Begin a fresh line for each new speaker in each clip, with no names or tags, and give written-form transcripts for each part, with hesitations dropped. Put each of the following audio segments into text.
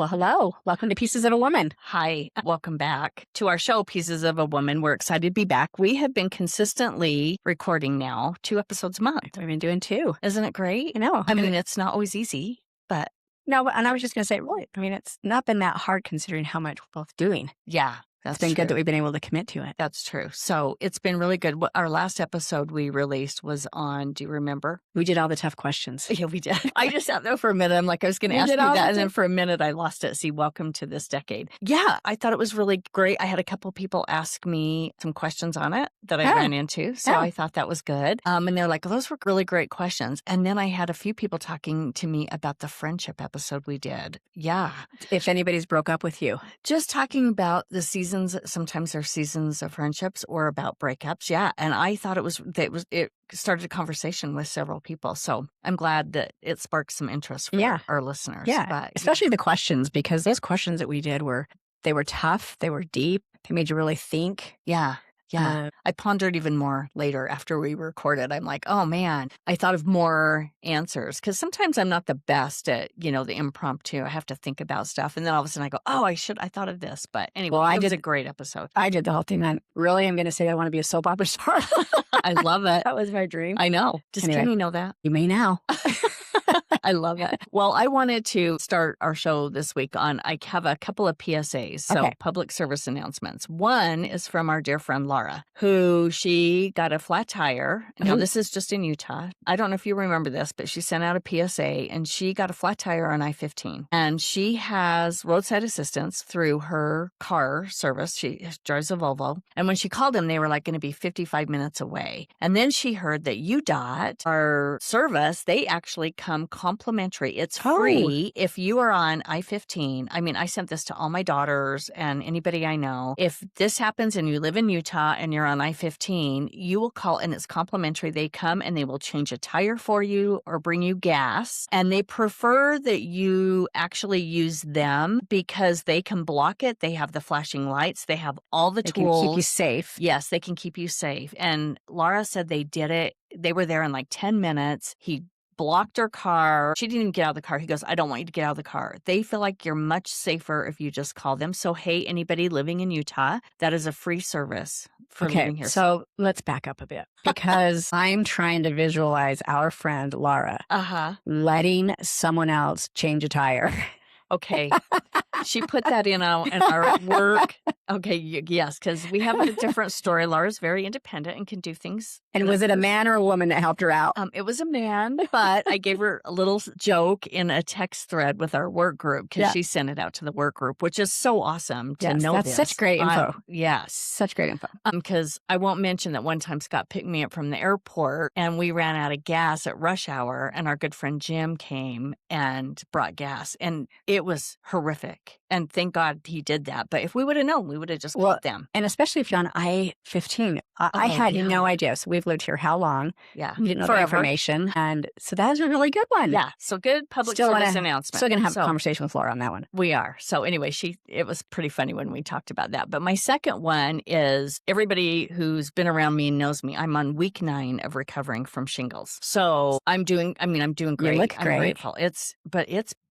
Well, hello. Welcome to Pieces of a Woman.
Hi, welcome back to our show, Pieces of a Woman. We're excited to be back. We have been consistently recording now 2 episodes a month.
We've been doing 2.
Isn't it great?
I know.
I mean, it's not always easy, but
No, and I was just going to say, really, I mean, it's not been that hard considering how much we're both doing.
yeah, that's
It's been
true.
good that we've been able to commit to it.
That's true. So it's been really good. Our last episode we released was on, do you remember?
We did all the tough questions.
Yeah, we did. I just sat there for a minute. I'm like, I was going to
You
ask you
did all
that.
the
And then for a minute, I lost it. See, welcome to this decade. Yeah, I thought it was really great. I had a couple people ask me some questions on it that I ran into. So I thought that was good. And they're like, those were really great questions. And then I had a few people talking to me about the friendship episode we did. Yeah.
If anybody's broke up with you.
Just talking about the seasons, sometimes they're seasons of friendships or about breakups. Yeah. And I thought it started a conversation with several people. So I'm glad that it sparked some interest for our listeners.
Yeah.
But,
especially the questions, because those questions that we did were tough. They were deep. They made you really think.
Yeah. Yeah. I pondered even more later after we recorded. I'm like, oh man, I thought of more answers because sometimes I'm not the best at, the impromptu. I have to think about stuff. And then all of a sudden I go, oh, I thought of this. But anyway, it was a great episode.
I did the whole thing. I'm going to say I want to be a soap opera star.
I love it.
That was my dream.
I know. Can you know that?
You may now.
I love it. Well, I wanted to start our show this week I have a couple of PSAs, so public service announcements. One is from our dear friend Laura, who she got a flat tire. Now, this is just in Utah. I don't know if you remember this, but she sent out a PSA and she got a flat tire on I-15. And she has roadside assistance through her car service. She drives a Volvo. And when she called them, they were like going to be 55 minutes away. And then she heard that UDOT, our service, they actually come complimentary. It's free if you are on I-15. I mean, I sent this to all my daughters and anybody I know. If this happens and you live in Utah and you're on I-15, you will call and it's complimentary. They come and they will change a tire for you or bring you gas. And they prefer that you actually use them because they can block it. They have the flashing lights. They have all the tools.
They can keep you safe.
Yes, they can keep you safe. And Laura said they did it. They were there in like 10 minutes. He blocked her car. She didn't even get out of the car. He goes, I don't want you to get out of the car. They feel like you're much safer if you just call them. So, hey, anybody living in Utah, that is a free service for living here.
So let's back up a bit because I'm trying to visualize our friend Laura letting someone else change a tire.
Okay. She put that in our work. Okay, yes, because we have a different story. Laura's very independent and can do things.
And was it a man or a woman that helped her out?
It was a man, but I gave her a little joke in a text thread with our work group because she sent it out to the work group, which is so awesome to know
that's
this.
such great info.
Yes.
Such great info.
Because I won't mention that one time Scott picked me up from the airport and we ran out of gas at rush hour and our good friend Jim came and brought gas and it was horrific. And thank God he did that. But if we would have known, we would have just called them.
And especially if you're on I-15. I had no idea. So we've lived here how long?
Yeah.
You didn't know the information. And so that was a really good one.
Yeah. So good public service announcement.
Still going to have a conversation with Laura on that one.
We are. So anyway, it was pretty funny when we talked about that. But my second one is everybody who's been around me knows me. I'm on week 9 of recovering from shingles. So I'm doing great.
You look great.
I'm grateful. It's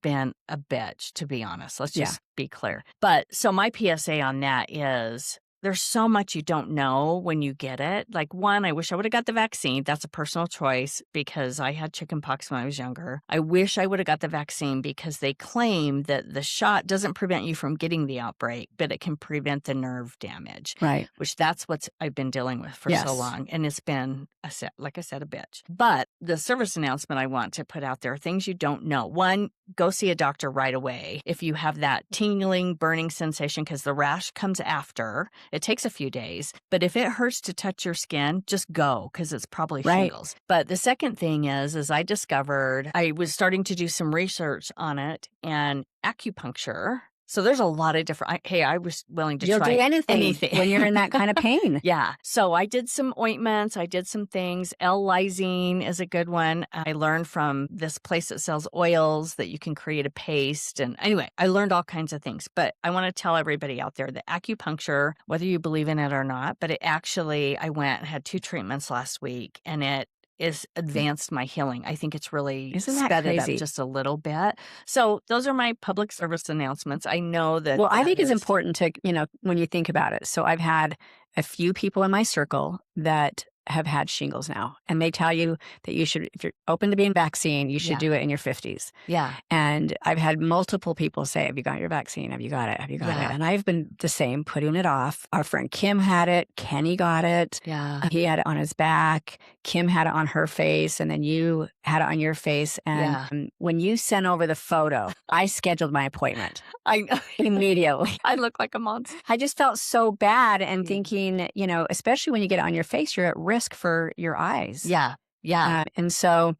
been a bitch, to be honest. Let's just be clear. But so my PSA on that is there's so much you don't know when you get it. Like, one, I wish I would have got the vaccine. That's a personal choice because I had chickenpox when I was younger. I wish I would have got the vaccine because they claim that the shot doesn't prevent you from getting the outbreak, but it can prevent the nerve damage.
Right.
Which that's what I've been dealing with for so long. And it's been, like I said, a bitch. But the service announcement I want to put out there are things you don't know. One, go see a doctor right away if you have that tingling, burning sensation because the rash comes after. It takes a few days, but if it hurts to touch your skin, just go because it's probably shingles. But the second thing is I discovered I was starting to do some research on it and acupuncture. So there's a lot of different, I was willing to
You'll
try
do anything when you're in that kind of pain.
Yeah. So I did some ointments. I did some things. L-lysine is a good one. I learned from this place that sells oils that you can create a paste. And anyway, I learned all kinds of things. But I want to tell everybody out there that acupuncture, whether you believe in it or not, but it actually, I went and had 2 treatments last week and it is advanced my healing. I think it's really
Isn't that
sped it up
crazy?
just a little bit. So those are my public service announcements. I know that.
Well, I think it's important to, when you think about it. So I've had a few people in my circle that have had shingles now, and they tell you that you should, if you're open to being vaccinated, you should do it in your 50s.
Yeah.
And I've had multiple people say, have you got your vaccine? Have you got it? Have you got it? And I've been the same, putting it off. Our friend Kim had it. Kenny got it.
Yeah.
He had it on his back. Kim had it on her face. And then you had it on your face. And when you sent over the photo, I scheduled my appointment.
I know.
Immediately.
I look like a monster.
I just felt so bad and thinking, especially when you get it on your face, you're at risk for your eyes.
Yeah. Yeah.
And so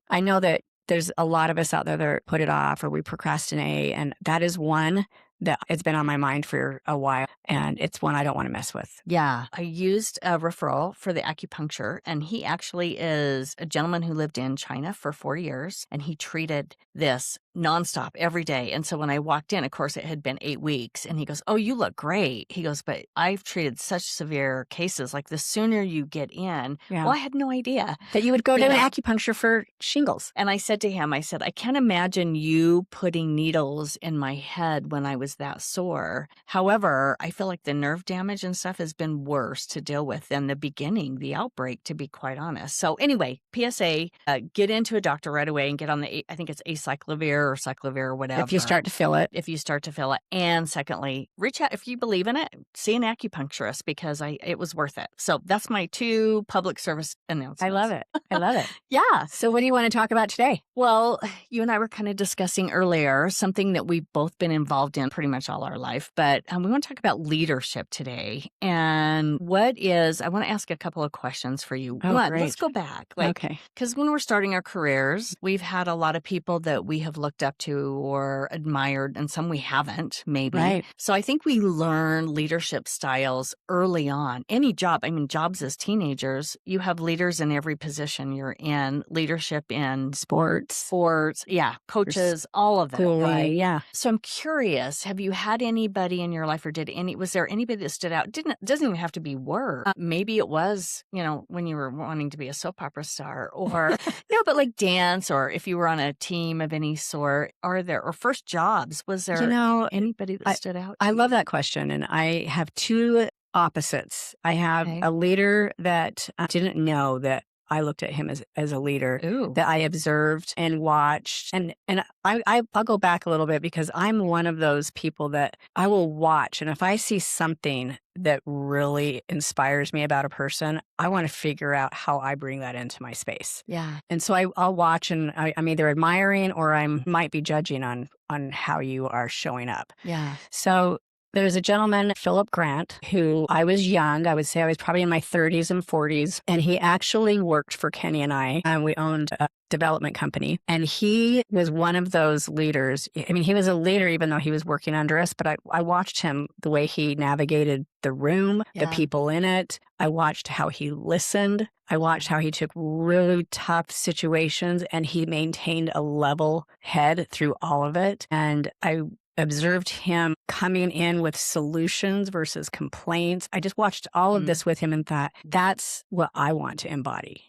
I know that there's a lot of us out there that put it off or we procrastinate. And that is one that it's been on my mind for a while. And it's one I don't want to mess with.
Yeah. I used a referral for the acupuncture, and he actually is a gentleman who lived in China for 4 years, and he treated this nonstop every day. And so when I walked in, of course, it had been 8 weeks, and he goes, "Oh, you look great." He goes, "But I've treated such severe cases. Like the sooner you get in." Well, I had no idea
that you would go to an acupuncture for shingles.
And I said to him, I can't imagine you putting needles in my head when I was that sore. However, I feel like the nerve damage and stuff has been worse to deal with than the beginning, the outbreak, to be quite honest. So anyway, PSA, get into a doctor right away and get on I think it's acyclovir or cyclovir or whatever.
If you start to feel it.
And secondly, reach out if you believe in it, see an acupuncturist, because it was worth it. So that's my 2 public service announcements.
I love it. I love it.
Yeah.
So what do you want to talk about today?
Well, you and I were kind of discussing earlier something that we've both been involved in pretty much all our life, but we want to talk about leadership today. And I want to ask a couple of questions for you. One,
great.
Let's go back.
Okay.
Because when we're starting our careers, we've had a lot of people that we have looked up to or admired, and some we haven't, maybe.
Right.
So I think we learn leadership styles early on. Any job, jobs as teenagers, you have leaders in every position you're in, leadership in
sports,
coaches, all of that. Right?
Yeah.
So I'm curious, have you had anybody in your life, or was there anybody that stood out? Doesn't even have to be work. Maybe it was, when you were wanting to be a soap opera star, or but like dance, or if you were on a team of any sort, or first jobs, was there anybody that stood out?
I love that question. And I have 2 opposites. I have a leader that didn't know that I looked at him as a leader.
Ooh.
That I observed and watched. And I'll go back a little bit, because I'm one of those people that I will watch. And if I see something that really inspires me about a person, I want to figure out how I bring that into my space.
Yeah.
And so I'll watch, and I'm either admiring or I might be judging on how you are showing up.
Yeah.
So there's a gentleman, Philip Grant, who I was young. I would say I was probably in my 30s and 40s. And he actually worked for Kenny and I. We owned a development company. And he was one of those leaders. He was a leader even though he was working under us. But I watched him, the way he navigated the room, the people in it. I watched how he listened. I watched how he took really tough situations and he maintained a level head through all of it. And I observed him coming in with solutions versus complaints. I just watched all of this with him and thought, that's what I want to embody,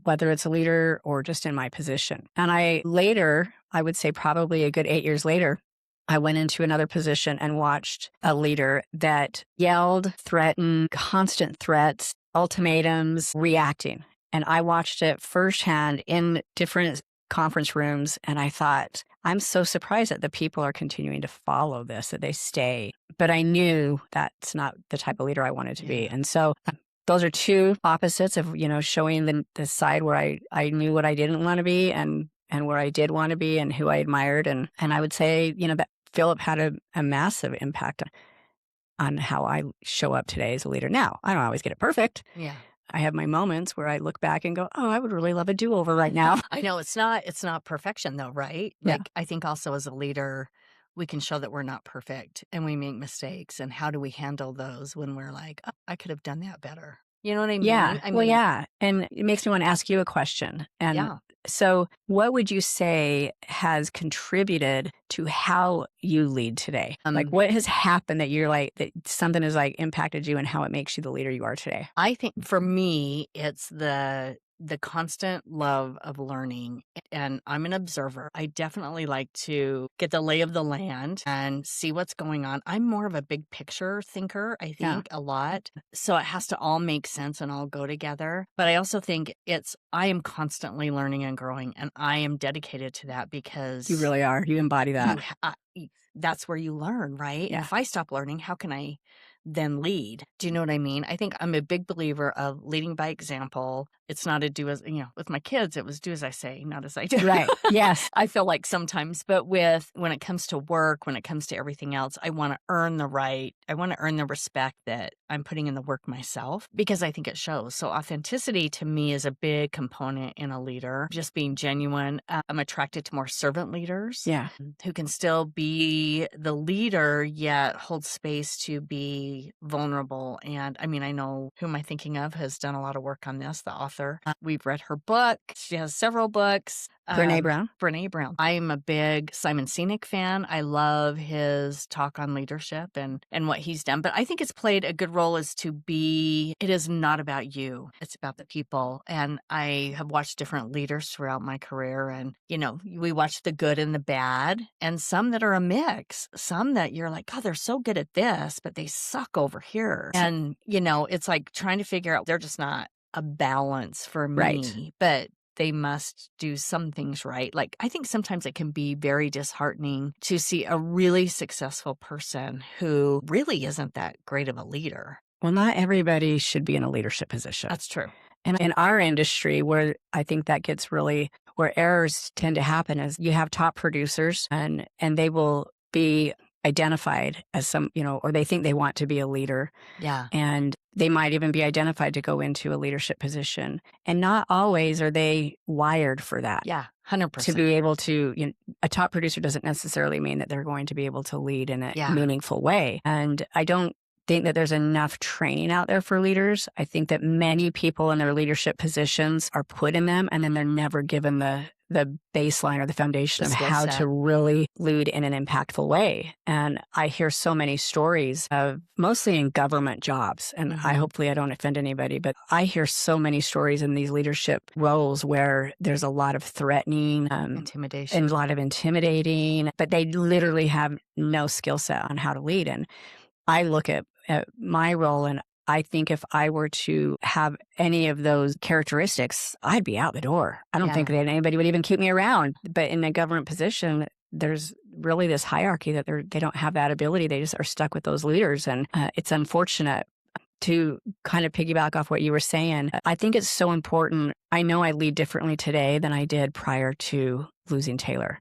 whether it's a leader or just in my position. And I would say probably a good 8 years later, I went into another position and watched a leader that yelled, threatened, constant threats, ultimatums, reacting. And I watched it firsthand in different conference rooms. And I thought, I'm so surprised that the people are continuing to follow this, that they stay. But I knew that's not the type of leader I wanted to be. And so those are 2 opposites of, showing the side where I knew what I didn't want to be and where I did want to be and who I admired. And I would say, that Philip had a massive impact on how I show up today as a leader. Now, I don't always get it perfect.
Yeah.
I have my moments where I look back and go, oh, I would really love a do-over right now.
I know it's not perfection though, right?
Yeah.
Like, I think also as a leader, we can show that we're not perfect and we make mistakes. And how do we handle those when we're like, oh, I could have done that better? You know what I mean?
Yeah. And it makes me want to ask you a question. And so what would you say has contributed to how you lead today? Like what has happened that you're like, that something has like impacted you and how it makes you the leader you are today?
I think for me, it's the the constant love of learning, and I'm an observer. I definitely like to get the lay of the land and see what's going on. I'm more of a big picture thinker, I think, a lot. So it has to all make sense and all go together. But I also think I am constantly learning and growing, and I am dedicated to that because
You really are. You embody that.
that's where you learn, right?
Yeah.
If I stop learning, how can I then lead? Do you know what I mean? I think I'm a big believer of leading by example. It's not a do as, with my kids, it was do as I say, not as I do.
Right. Yes.
I feel like sometimes, but when it comes to work, when it comes to everything else, I want to earn the respect that I'm putting in the work myself because I think it shows. So authenticity to me is a big component in a leader, just being genuine. I'm attracted to more servant leaders who can still be the leader, yet hold space to be vulnerable. And I mean, I know who am I thinking of has done a lot of work on this, the author. We've read her book. She has several books.
Brene Brown.
Brene Brown. I am a big Simon Sinek fan. I love his talk on leadership and what he's done. But I think it's played a good role it is not about you. It's about the people. And I have watched different leaders throughout my career. And, we watch the good and the bad and some that are a mix, some that you're like, oh, they're so good at this, but they suck over here. And, it's like trying to figure out, they're just not a balance for me.
Right.
But they must do some things right. Like, I think sometimes it can be very disheartening to see a really successful person who really isn't that great of a leader.
Well, not everybody should be in a leadership position.
That's true.
And in our industry, where I think that gets where errors tend to happen is you have top producers and they will be identified as some, or they think they want to be a leader.
Yeah.
And they might even be identified to go into a leadership position. And not always are they wired for that.
Yeah, 100%.
To be able to, a top producer doesn't necessarily mean that they're going to be able to lead in a meaningful way. And I don't think that there's enough training out there for leaders. I think that many people in their leadership positions are put in them and then they're never given the baseline or the foundation of how to really lead in an impactful way. And I hear so many stories of mostly in government jobs. And hopefully I don't offend anybody, but I hear so many stories in these leadership roles where there's a lot of threatening,
intimidation,
and a lot of intimidating, but they literally have no skill set on how to lead. And I look at my role and I think if I were to have any of those characteristics, I'd be out the door. I don't think that anybody would even keep me around. But in a government position, there's really this hierarchy that they don't have that ability. They just are stuck with those leaders. And it's unfortunate. To kind of piggyback off what you were saying, I think it's so important. I know I lead differently today than I did prior to losing Taylor.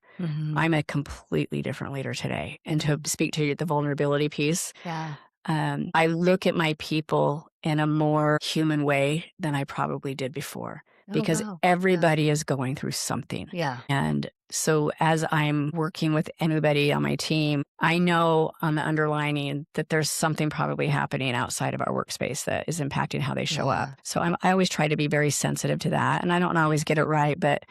I'm a completely different leader today. And to speak to the vulnerability piece, I look at my people in a more human way than I probably did before. Because everybody is going through something.
Yeah.
And so as I'm working with anybody on my team, I know on the underlining that there's something probably happening outside of our workspace that is impacting how they show up. So I always try to be very sensitive to that. And I don't always get it right, but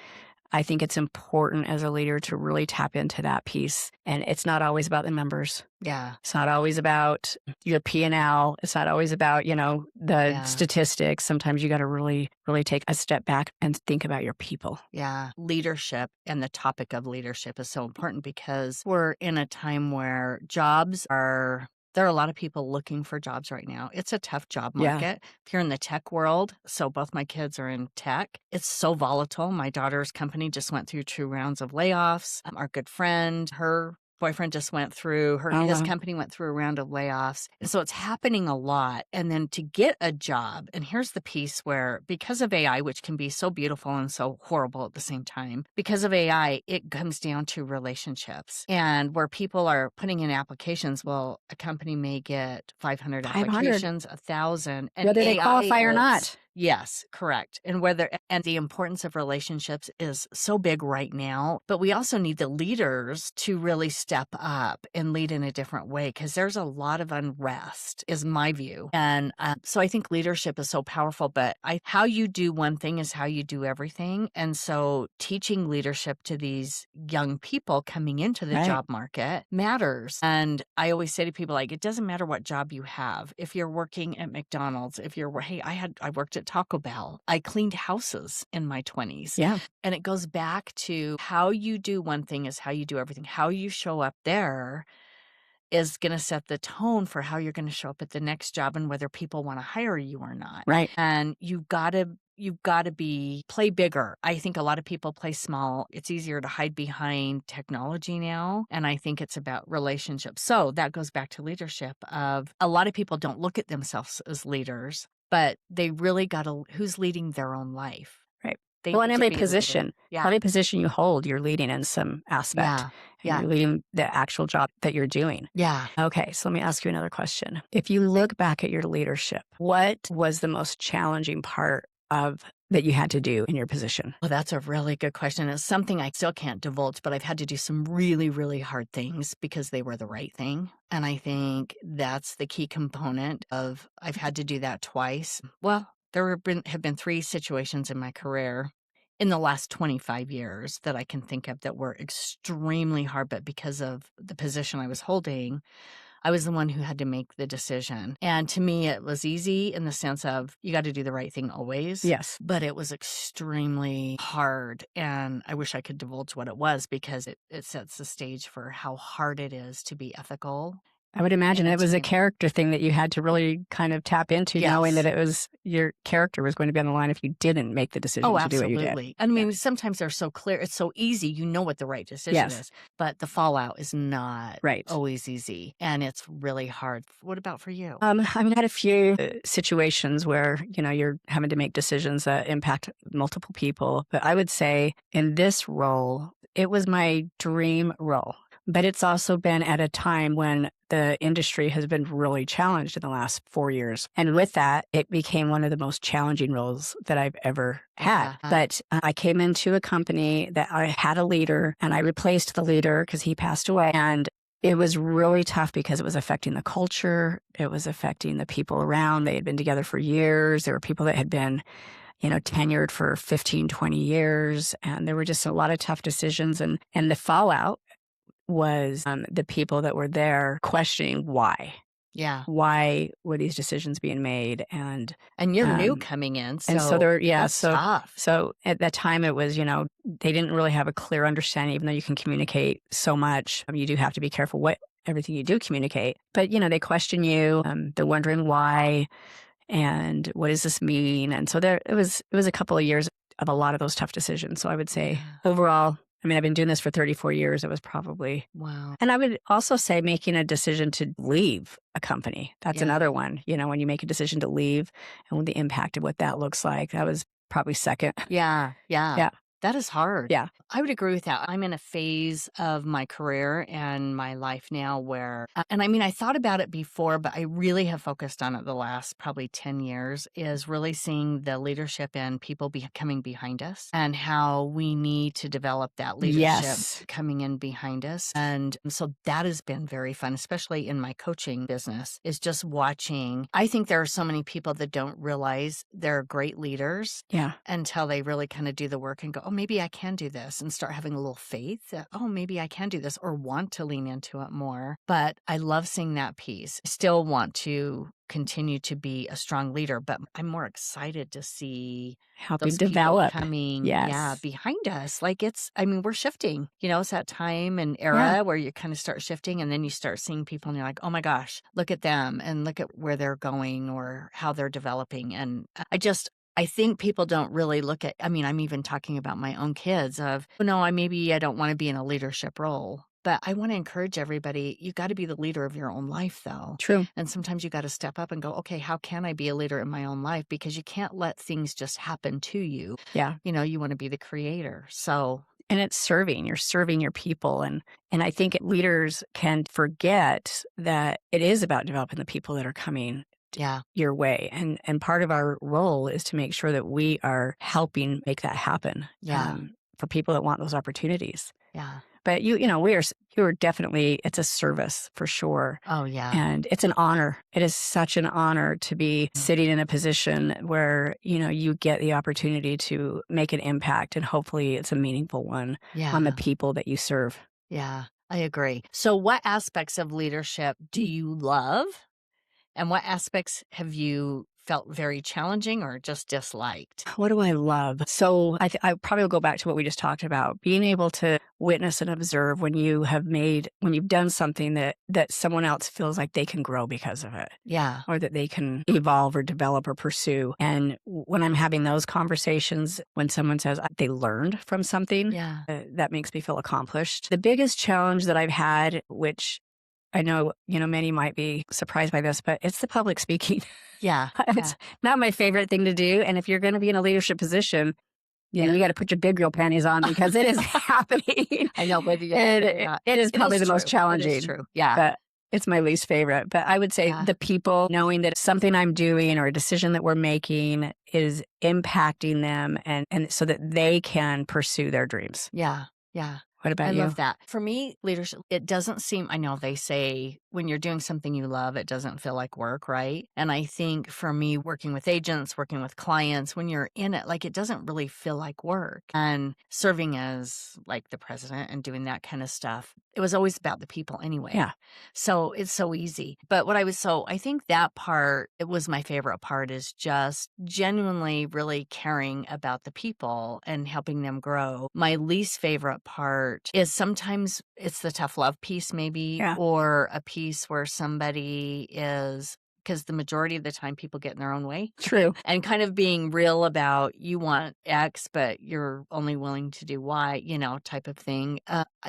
I think it's important as a leader to really tap into that piece. And it's not always about the numbers.
Yeah.
It's not always about your P&L. It's not always about, the statistics. Sometimes you got to really, really take a step back and think about your people.
Yeah. Leadership and the topic of leadership is so important because we're in a time where there are a lot of people looking for jobs right now. It's a tough job market. If you're in the tech world, so both my kids are in tech, it's so volatile. My daughter's company just went through 2 rounds of layoffs. Our good friend, her boyfriend just went through, his company went through a round of layoffs. And so it's happening a lot. And then to get a job, and here's the piece where because of AI, which can be so beautiful and so horrible at the same time, because of AI, it comes down to relationships. And where people are putting in applications, well, a company may get 500 applications, 1,000. And
whether they qualify or not.
Yes, correct. And the importance of relationships is so big right now, but we also need the leaders to really step up and lead in a different way because there's a lot of unrest is my view. And so I think leadership is so powerful, but how you do one thing is how you do everything. And so teaching leadership to these young people coming into the job market matters. And I always say to people, like, it doesn't matter what job you have. If you're working at McDonald's, I worked at at Taco Bell. I cleaned houses in my 20s.
Yeah.
And it goes back to how you do one thing is how you do everything. How you show up there is going to set the tone for how you're going to show up at the next job and whether people want to hire you or not.
Right.
And you've got to play bigger. I think a lot of people play small. It's easier to hide behind technology now. And I think it's about relationships. So that goes back to leadership of a lot of people don't look at themselves as leaders, but they really got to, who's leading their own life?
Right.
They
Well, in
need to
every
be a leader.
position,
Yeah.
every position you hold, you're leading in some aspect.
Yeah.
And
Yeah.
you're leading the actual job that you're doing.
Yeah.
Okay, so let me ask you another question. If you look back at your leadership, what was the most challenging part of that you had to do in your position?
Well, that's a really good question. It's something I still can't divulge, but I've had to do some really, really hard things because they were the right thing. And I think that's the key component of I've had to do that twice. Well, there have been 3 situations in my career in the last 25 years that I can think of that were extremely hard, but because of the position I was holding, I was the one who had to make the decision. And to me, it was easy in the sense of you got to do the right thing always.
Yes.
But it was extremely hard. And I wish I could divulge what it was because it sets the stage for how hard it is to be ethical.
I would imagine it was a character thing that you had to really kind of tap into, knowing that it was your character was going to be on the line if you didn't make the decision to do what you did.
Absolutely. I mean, sometimes they're so clear. It's so easy. You know what the right decision is, but the fallout is not always easy. And it's really hard. What about for you?
I mean, I had a few situations where, you're having to make decisions that impact multiple people. But I would say in this role, it was my dream role. But it's also been at a time when the industry has been really challenged in the last 4 years. And with that, it became one of the most challenging roles that I've ever had. But I came into a company that I had a leader and I replaced the leader because he passed away. And it was really tough because it was affecting the culture. It was affecting the people around. They had been together for years. There were people that had been tenured for 15, 20 years. And there were just a lot of tough decisions. And the fallout was the people that were there questioning why.
Yeah.
Why were these decisions being made? And
you're new coming in. So
and so there,
that's tough.
So at that time it was, they didn't really have a clear understanding, even though you can communicate so much. You do have to be careful what everything you do communicate. But, they question you. They're wondering why and what does this mean? And so it was a couple of years of a lot of those tough decisions. So I would say overall, I've been doing this for 34 years. It was probably.
Wow.
And I would also say making a decision to leave a company. That's another one. When you make a decision to leave and the impact of what that looks like, that was probably second.
Yeah. That is hard.
Yeah.
I would agree with that. I'm in a phase of my career and my life now where, and I thought about it before, but I really have focused on it the last probably 10 years, is really seeing the leadership and people coming behind us and how we need to develop that leadership coming in behind us. And so that has been very fun, especially in my coaching business, is just watching. I think there are so many people that don't realize they're great leaders until they really kind of do the work and go, oh, maybe I can do this, and start having a little faith that, oh, maybe I can do this, or want to lean into it more. But I love seeing that piece. I still want to continue to be a strong leader, but I'm more excited to see
helping
those
develop
people coming behind us. Like we're shifting, it's that time and era where you kind of start shifting, and then you start seeing people and you're like, oh my gosh, look at them and look at where they're going or how they're developing. And I think people don't really look at, I'm even talking about my own kids of, maybe I don't want to be in a leadership role, but I want to encourage everybody, you got to be the leader of your own life though.
True.
And sometimes you got to step up and go, okay, how can I be a leader in my own life? Because you can't let things just happen to you.
Yeah.
You want to be the creator. So.
And it's you're serving your people. And I think leaders can forget that it is about developing the people that are coming your way. And part of our role is to make sure that we are helping make that happen for people that want those opportunities.
Yeah.
But you are definitely, it's a service for sure.
Oh yeah.
And it's an honor. It is such an honor to be sitting in a position where, you get the opportunity to make an impact, and hopefully it's a meaningful one on the people that you serve.
Yeah, I agree. So what aspects of leadership do you love? And what aspects have you felt very challenging or just disliked?
What do I love? So I probably will go back to what we just talked about, being able to witness and observe when you've done something that someone else feels like they can grow because of it.
Yeah.
Or that they can evolve or develop or pursue. And when I'm having those conversations, when someone says they learned from something,
Yeah.
that makes me feel accomplished. The biggest challenge that I've had, which I know, many might be surprised by this, but it's the public speaking.
Yeah.
It's not my favorite thing to do. And if you're going to be in a leadership position, you got to put your big girl panties on because it is happening.
I know, but
it is probably the most challenging.
It is true. Yeah.
But it's my least favorite. But I would say the people knowing that something I'm doing or a decision that we're making is impacting them and so that they can pursue their dreams.
Yeah. Yeah.
What about
you?
I
love that. For me, leadership, it doesn't seem, I know they say when you're doing something you love, it doesn't feel like work, right? And I think for me, working with agents, working with clients, when you're in it, like it doesn't really feel like work. And serving as like the president and doing that kind of stuff, it was always about the people anyway.
Yeah.
So it's so easy. But I think that part, it was my favorite part, is just genuinely really caring about the people and helping them grow. My least favorite part is sometimes it's the tough love piece maybe, or a piece where somebody is, because the majority of the time people get in their own way.
True.
And kind of being real about you want X, but you're only willing to do Y, type of thing.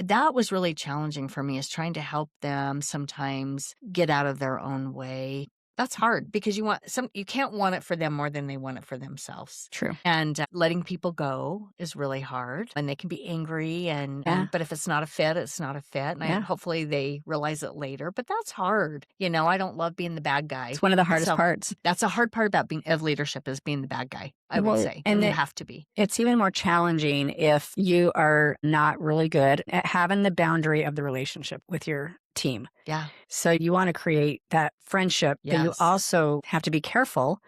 That was really challenging for me, is trying to help them sometimes get out of their own way. That's hard because you can't want it for them more than they want it for themselves.
True.
And letting people go is really hard, and they can be angry but if it's not a fit, it's not a fit. And hopefully they realize it later, but that's hard. I don't love being the bad guy.
It's one of the hardest parts.
That's a hard part about of leadership, is being the bad guy, I would say. And you have to be.
It's even more challenging if you are not really good at having the boundary of the relationship with your team.
Yeah.
So you want to create that friendship, but you also have to be careful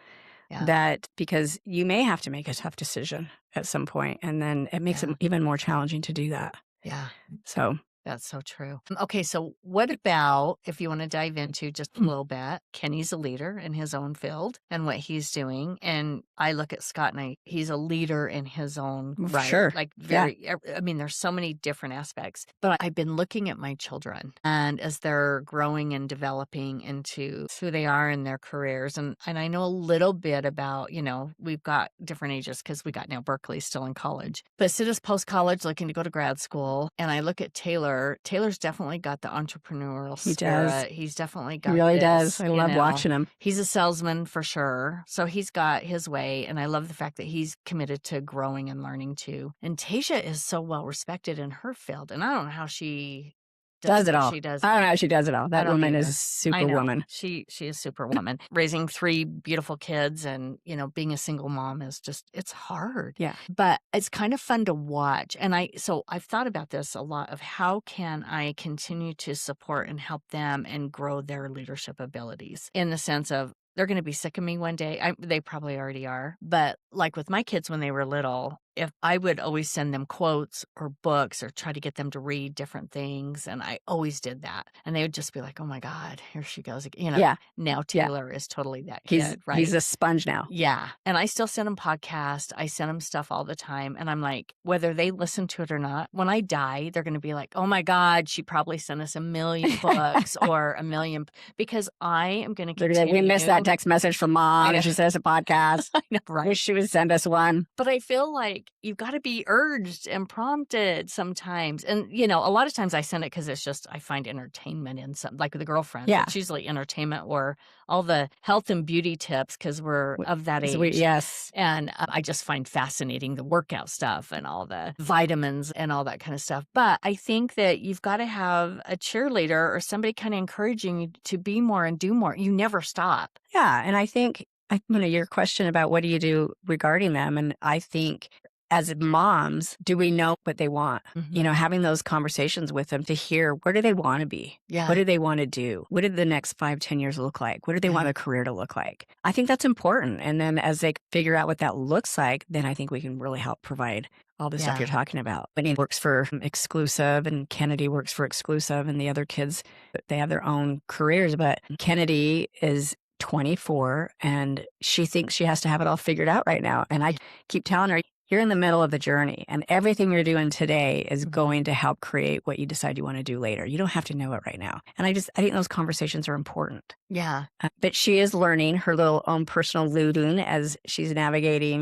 that, because you may have to make a tough decision at some point, and then it makes it even more challenging to do that.
Yeah.
So
that's so true. Okay, so what about, if you want to dive into just a little bit, Kenny's a leader in his own field and what he's doing. And I look at Scott and he's a leader in his own right.
Sure.
Like I mean, there's so many different aspects. But I've been looking at my children, and as they're growing and developing into who they are in their careers. And I know a little bit about, we've got different ages because we got now Berkeley still in college. But Sid is post-college looking to go to grad school. And I look at Taylor's definitely got the entrepreneurial spirit.
Does.
He's definitely got
He really
this,
does. I love watching him.
He's a salesman for sure. So he's got his way. And I love the fact that he's committed to growing and learning too. And Tasia is so well respected in her field. And I don't know how she
does it all.
She does.
I don't know how she does it all. That woman is a superwoman.
She is superwoman. Raising 3 beautiful kids and, being a single mom is it's hard.
Yeah.
But it's kind of fun to watch. And I've thought about this a lot, of how can I continue to support and help them and grow their leadership abilities, in the sense of, they're going to be sick of me one day. They probably already are. But like with my kids when they were little, if I would always send them quotes or books or try to get them to read different things. And I always did that. And they would just be like, oh my God, here she goes again. Now Taylor is totally that kid, right?
He's a sponge now.
Yeah. And I still send him podcasts. I send him stuff all the time. And I'm like, whether they listen to it or not, when I die, they're going to be like, oh my God, she probably sent us 1 million books or 1 million, because I am going to continue.
We missed that text message from Mom and she sent us a podcast.
I know, right?
Wish she would send us one.
But I feel like you've got to be urged and prompted sometimes. And, a lot of times I send it because it's just, I find entertainment in some, like with the girlfriends.
Yeah.
It's usually entertainment or all the health and beauty tips, because we're of that age.
Yes.
And I just find fascinating the workout stuff and all the vitamins and all that kind of stuff. But I think that you've got to have a cheerleader or somebody kind of encouraging you to be more and do more. You never stop.
Yeah. And I think, your question about what do you do regarding them, and I think, as moms, do we know what they want?
Mm-hmm.
Having those conversations with them to hear, where do they want to be?
Yeah.
What do they want to do? What do the next 5-10 years look like? What do they want their career to look like? I think that's important. And then as they figure out what that looks like, then I think we can really help provide all the stuff you're talking about. Whitney works for Exclusive and Kennedy works for Exclusive, and the other kids, they have their own careers. But Kennedy is 24 and she thinks she has to have it all figured out right now. And I keep telling her, you're in the middle of the journey and everything you're doing today is going to help create what you decide you want to do later. You don't have to know it right now. And I think those conversations are important.
Yeah.
But she is learning her little own personal Ludun as she's navigating,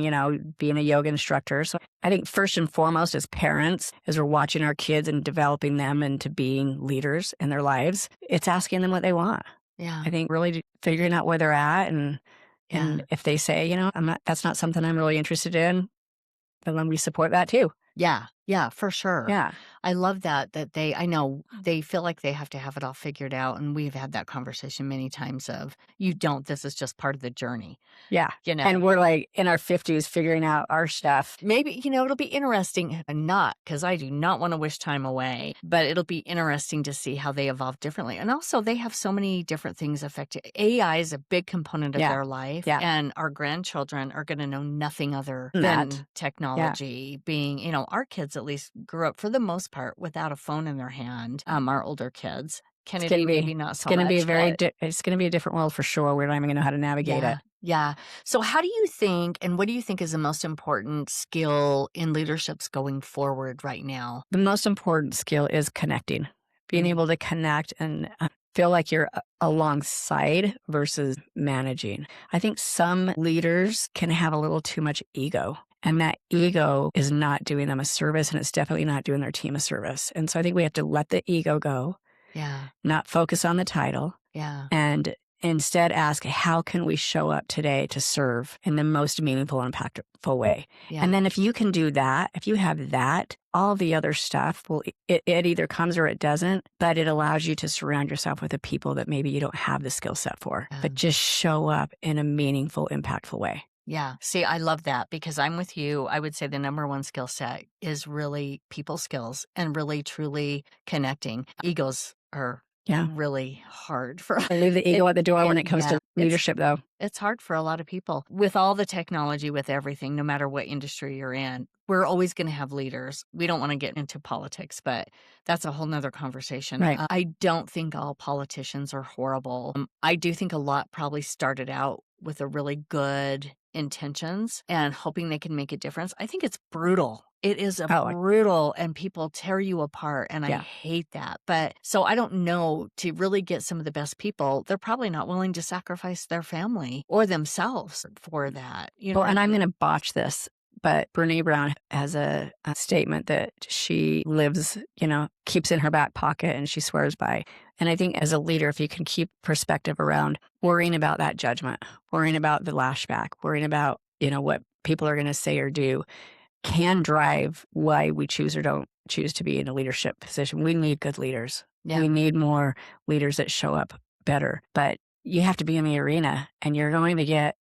being a yoga instructor. So I think first and foremost as parents, as we're watching our kids and developing them into being leaders in their lives, it's asking them what they want.
Yeah.
I think really figuring out where they're at and if they say, that's not something I'm really interested in, then we support that too.
Yeah, for sure.
Yeah.
I love that I know they feel like they have to have it all figured out. And we've had that conversation many times of, you don't, this is just part of the journey.
Yeah. And we're like in our 50s figuring out our stuff.
Maybe, it'll be interesting, not because I do not want to wish time away, but it'll be interesting to see how they evolve differently. And also they have so many different things affecting. AI is a big component of their life.
Yeah.
And our grandchildren are going to know nothing other than technology being, our kids at least grew up for the most part without a phone in their hand. Our older kids. Kennedy, maybe not so much.
It's going to be a different world for sure. We're not even going to know how to navigate it.
Yeah. So how do you think, and what do you think is the most important skill in leaderships going forward right now?
The most important skill is connecting, being able to connect and feel like you're alongside versus managing. I think some leaders can have a little too much ego. And that ego is not doing them a service, and it's definitely not doing their team a service. And so I think we have to let the ego go, not focus on the title, and instead ask, how can we show up today to serve in the most meaningful and impactful way? And then if you can do that, if you have that, all the other stuff, it either comes or it doesn't, but it allows you to surround yourself with the people that maybe you don't have the skill set for, but just show up in a meaningful, impactful way.
Yeah. See, I love that because I'm with you. I would say the number one skill set is really people skills and really truly connecting. Egos are really hard for
I leave the ego at the door when it comes to leadership, though.
It's hard for a lot of people. With all the technology, with everything, no matter what industry you're in, we're always going to have leaders. We don't want to get into politics, but that's a whole nother conversation.
Right.
I don't think all politicians are horrible. I do think a lot probably started out with a really good intentions and hoping they can make a difference. I think it's brutal. It is brutal, and people tear you apart, and I hate that. But so I don't know, to really get some of the best people, they're probably not willing to sacrifice their family or themselves for that.
And I'm going to botch this, but Brene Brown has a statement that she lives, keeps in her back pocket and she swears by. And I think as a leader, if you can keep perspective around worrying about that judgment, worrying about the lashback, worrying about, what people are going to say or do, can drive why we choose or don't choose to be in a leadership position. We need good leaders. Yeah. We need more leaders that show up better. But you have to be in the arena and you're going to get,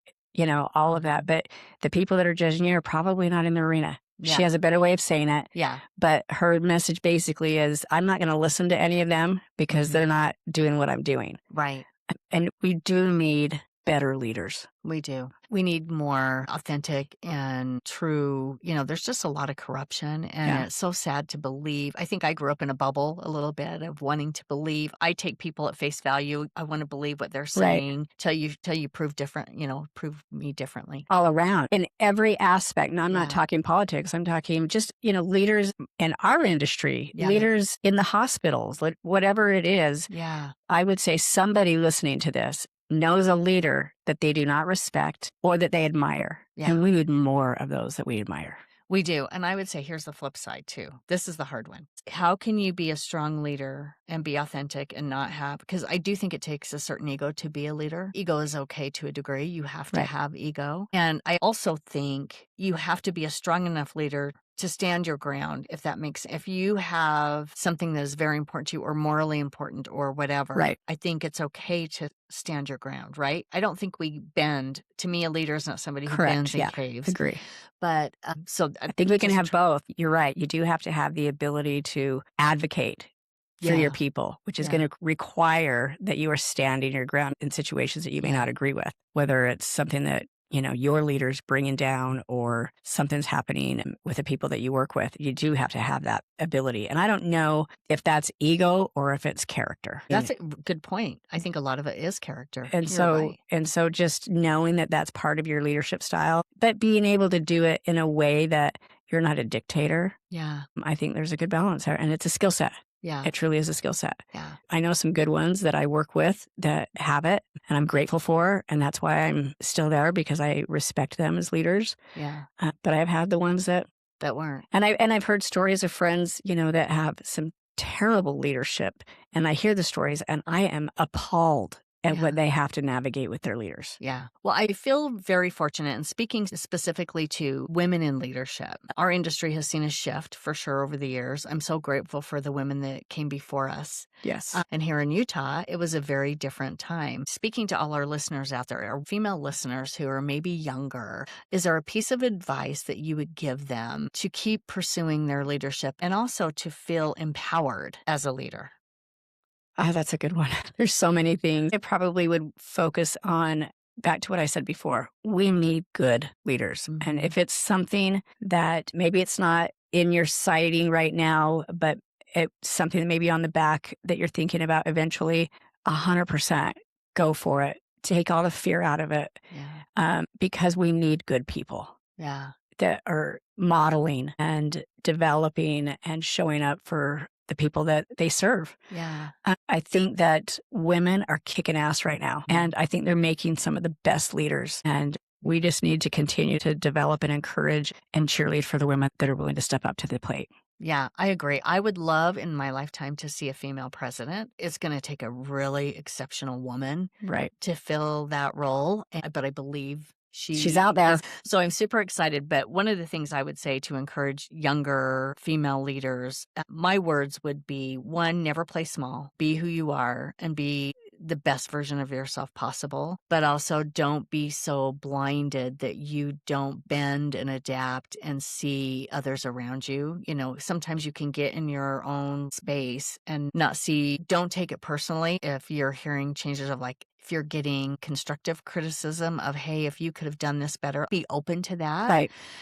all of that. But the people that are judging you are probably not in the arena. Yeah. She has a better way of saying it.
Yeah.
But her message basically is, I'm not going to listen to any of them because they're not doing what I'm doing.
Right.
And we do need better leaders.
We do. We need more authentic and true. There's just a lot of corruption, and it's so sad to believe. I think I grew up in a bubble a little bit of wanting to believe. I take people at face value. I want to believe what they're saying till you prove different, prove me differently.
All around in every aspect. Now, I'm not talking politics. I'm talking just, leaders in our industry, leaders in the hospitals, whatever it is.
Yeah.
I would say somebody listening to this knows a leader that they do not respect or that they admire. Yeah. And we need more of those that we admire.
We do. And I would say here's the flip side too. This is the hard one. How can you be a strong leader and be authentic and not have, because I do think it takes a certain ego to be a leader. Ego is okay to a degree. You have to have ego. And I also think you have to be a strong enough leader to stand your ground, if you have something that is very important to you or morally important or whatever, I think it's okay to stand your ground, right? I don't think we bend. To me, a leader is not somebody who bends and caves.
Agree.
But so
I think we can have both. You're right. You do have to have the ability to advocate for your people, which is going to require that you are standing your ground in situations that you may not agree with, whether it's something that your leaders bringing down or something's happening with the people that you work with. You do have to have that ability. And I don't know if that's ego or if it's character.
That's a good point. I think a lot of it is character.
And
You're
so,
right.
and so just knowing that that's part of your leadership style, but being able to do it in a way that you're not a dictator.
Yeah.
I think there's a good balance there, and it's a skill set.
Yeah.
It truly is a skill set.
Yeah.
I know some good ones that I work with that have it, and I'm grateful for, and that's why I'm still there, because I respect them as leaders.
Yeah.
But I've had the ones that
weren't.
And I've heard stories of friends, that have some terrible leadership, and I hear the stories and I am appalled at what they have to navigate with their leaders.
Yeah. Well, I feel very fortunate, and speaking specifically to women in leadership, our industry has seen a shift for sure over the years. I'm so grateful for the women that came before us.
Yes.
And here in Utah, it was a very different time. Speaking to all our listeners out there, our female listeners who are maybe younger, is there a piece of advice that you would give them to keep pursuing their leadership and also to feel empowered as a leader?
Oh, that's a good one. There's so many things. I probably would focus on, back to what I said before, we need good leaders.
Mm-hmm.
And if it's something that maybe it's not in your sighting right now, but it's something that maybe on the back that you're thinking about eventually, 100% go for it. Take all the fear out of it.
Yeah.
Because we need good people.
Yeah.
That are modeling and developing and showing up for the people that they serve.
Yeah.
I think that women are kicking ass right now, and I think they're making some of the best leaders. And we just need to continue to develop and encourage and cheerlead for the women that are willing to step up to the plate.
Yeah, I agree. I would love in my lifetime to see a female president. It's going to take a really exceptional woman to fill that role. But I believe she's
out there.
So I'm super excited. But one of the things I would say to encourage younger female leaders, my words would be, one, never play small, be who you are and be the best version of yourself possible, but also don't be so blinded that you don't bend and adapt and see others around you. Sometimes you can get in your own space and not see, don't take it personally if you're hearing changes of if you're getting constructive criticism of, hey, if you could have done this better, be open to that.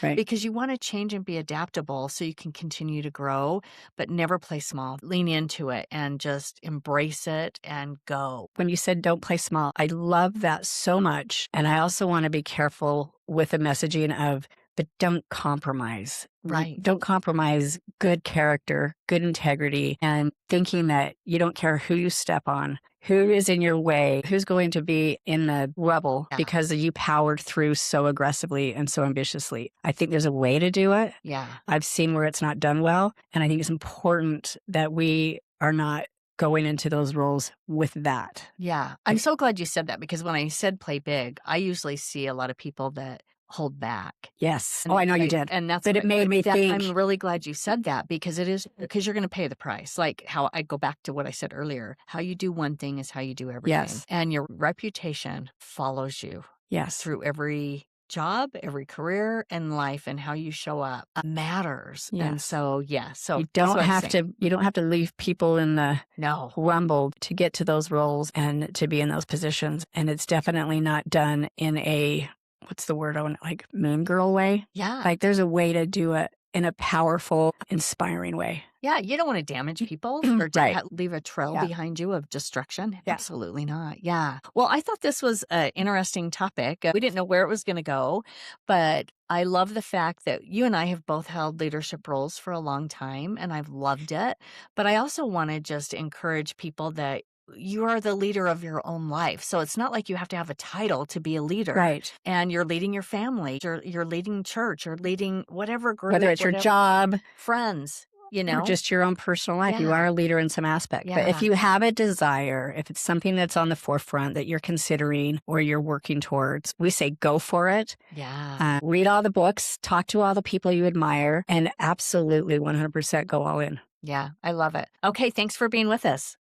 Right.
Because you want to change and be adaptable so you can continue to grow, but never play small. Lean into it and just embrace it and go.
When you said don't play small, I love that so much. And I also want to be careful with the messaging of, but don't compromise.
Right.
Don't compromise good character, good integrity, and thinking that you don't care who you step on, who is in your way, who's going to be in the rubble because you powered through so aggressively and so ambitiously. I think there's a way to do it.
Yeah.
I've seen where it's not done well. And I think it's important that we are not going into those roles with that.
Yeah. I'm so glad you said that, because when I said play big, I usually see a lot of people that hold back.
Yes. I know you did.
And that's
but it made me think.
I'm really glad you said that, because because you're going to pay the price. Like how I go back to what I said earlier, how you do one thing is how you do everything.
Yes.
And your reputation follows you.
Yes.
Through every job, every career in life, and how you show up matters.
Yes.
And so, so
you don't have to leave people in the rumble to get to those roles and to be in those positions. And it's definitely not done in a, what's the word? Moon girl way.
Yeah.
There's a way to do it in a powerful, inspiring way.
Yeah, you don't want to damage people or leave a trail
Yeah.
behind you of destruction.
Yeah.
Absolutely not. Yeah. Well, I thought this was an interesting topic. We didn't know where it was going to go, but I love the fact that you and I have both held leadership roles for a long time, and I've loved it. But I also want to just encourage people that you are the leader of your own life. So it's not like you have to have a title to be a leader.
Right.
And you're leading your family, you're leading church, you're leading whatever group.
Whether it's your job,
friends,
or just your own personal life. You are a leader in some aspect.
Yeah.
But if you have a desire, if it's something that's on the forefront that you're considering or you're working towards, we say go for it.
Yeah.
Read all the books, talk to all the people you admire, and absolutely 100% go all in.
Yeah, I love it. Okay, thanks for being with us.